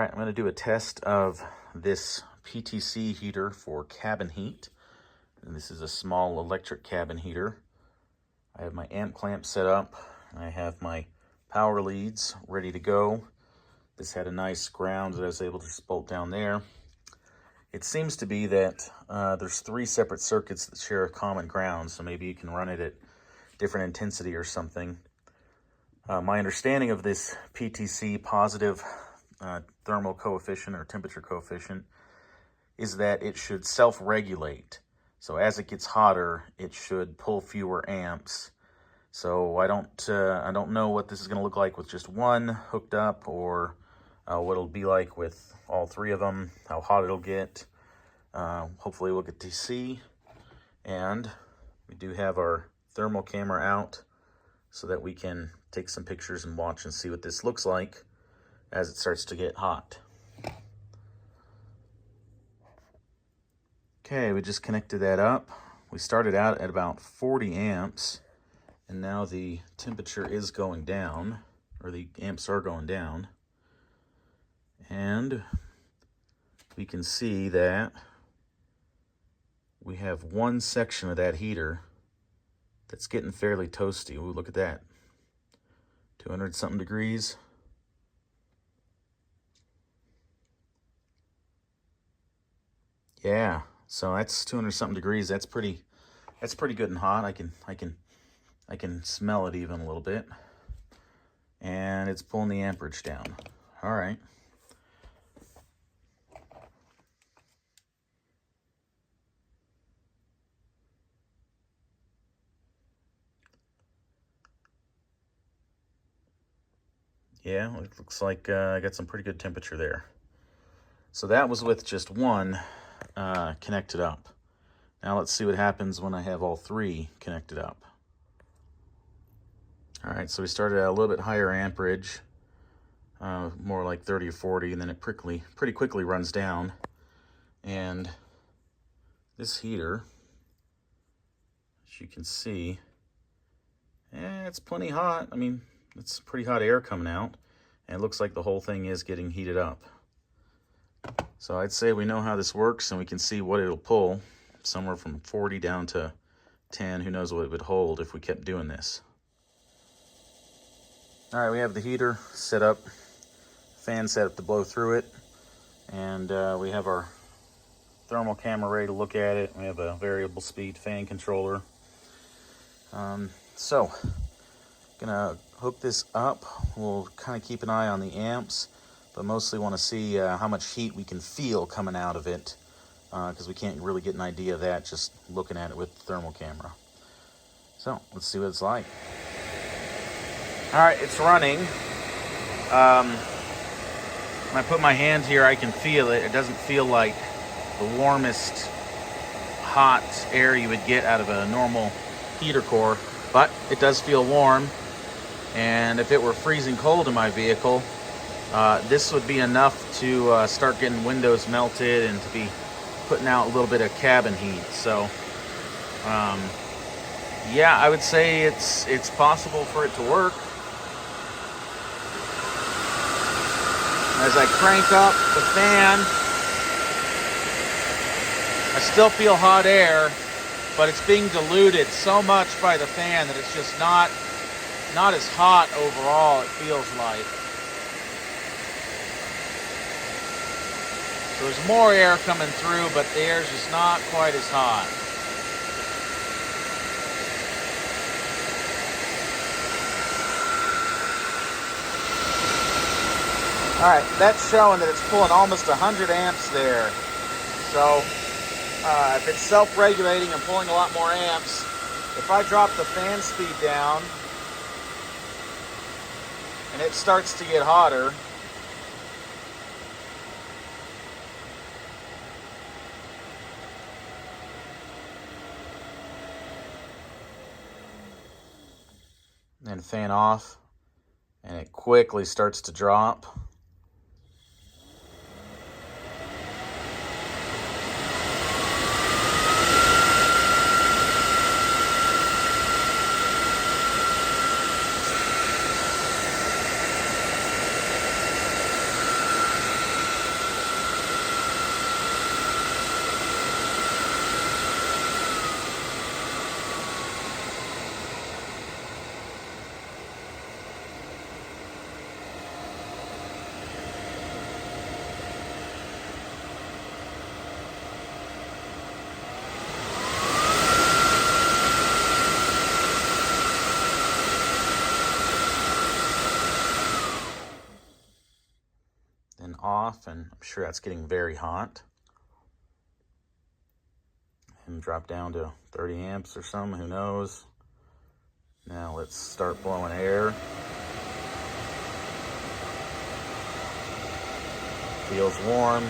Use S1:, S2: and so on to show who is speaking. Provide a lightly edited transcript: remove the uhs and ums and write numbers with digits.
S1: All right, I'm going to do a test of this PTC heater for cabin heat. And this is a small electric cabin heater. I have my amp clamp set up. I have my power leads ready to go. This had a nice ground that I was able to just bolt down there. It seems to be that there's 3 separate circuits that share a common ground, so maybe you can run it at different intensity or something. My understanding of this PTC positive thermal coefficient or temperature coefficient is that it should self-regulate. So as it gets hotter, it should pull fewer amps. So I don't know what this is going to look like with just one hooked up, or what it'll be like with all 3 of them, how hot it'll get. Hopefully we'll get to see. And we do have our thermal camera out so that we can take some pictures and watch and see what this looks like as it starts to get hot. Okay, we just connected that up. We started out at about 40 amps, and now the temperature is going down, or the amps are going down. And we can see that we have one section of that heater that's getting fairly toasty. Ooh, look at that. 200 something degrees. Yeah, so that's 200 something degrees. That's pretty good and hot. I can smell it even a little bit. And it's pulling the amperage down. All right. Yeah, it looks like I got some pretty good temperature there. So that was with just one connected up. Now let's see what happens when I have all 3 connected up. All right, so we started at a little bit higher amperage, more like 30 or 40, and then it pretty quickly runs down. And this heater, as you can see, it's plenty hot. I mean, it's pretty hot air coming out, and it looks like the whole thing is getting heated up. So I'd say we know how this works, and we can see what it'll pull, somewhere from 40 down to 10. Who knows what it would hold if we kept doing this. All right, we have the heater set up, fan set up to blow through it, and we have our thermal camera ready to look at it. We have a variable speed fan controller. So, gonna hook this up. We'll kind of keep an eye on the amps, but mostly want to see how much heat we can feel coming out of it, because we can't really get an idea of that just looking at it with the thermal camera. So let's see what it's like. All right, it's running. When I put my hand here, I can feel it. It doesn't feel like the warmest hot air you would get out of a normal heater core, but it does feel warm. And if it were freezing cold in my vehicle, this would be enough to start getting windows melted and to be putting out a little bit of cabin heat. So, yeah, I would say it's possible for it to work. As I crank up the fan, I still feel hot air, but it's being diluted so much by the fan that it's just not as hot overall, it feels like. So there's more air coming through, but the air's just not quite as hot. All right, that's showing that it's pulling almost 100 amps there. So if it's self-regulating and pulling a lot more amps, if I drop the fan speed down and it starts to get hotter, then fan off, and it quickly starts to drop. and off, and I'm sure that's getting very hot. And drop down to 30 amps or something, who knows. Now let's start blowing air. Feels warm.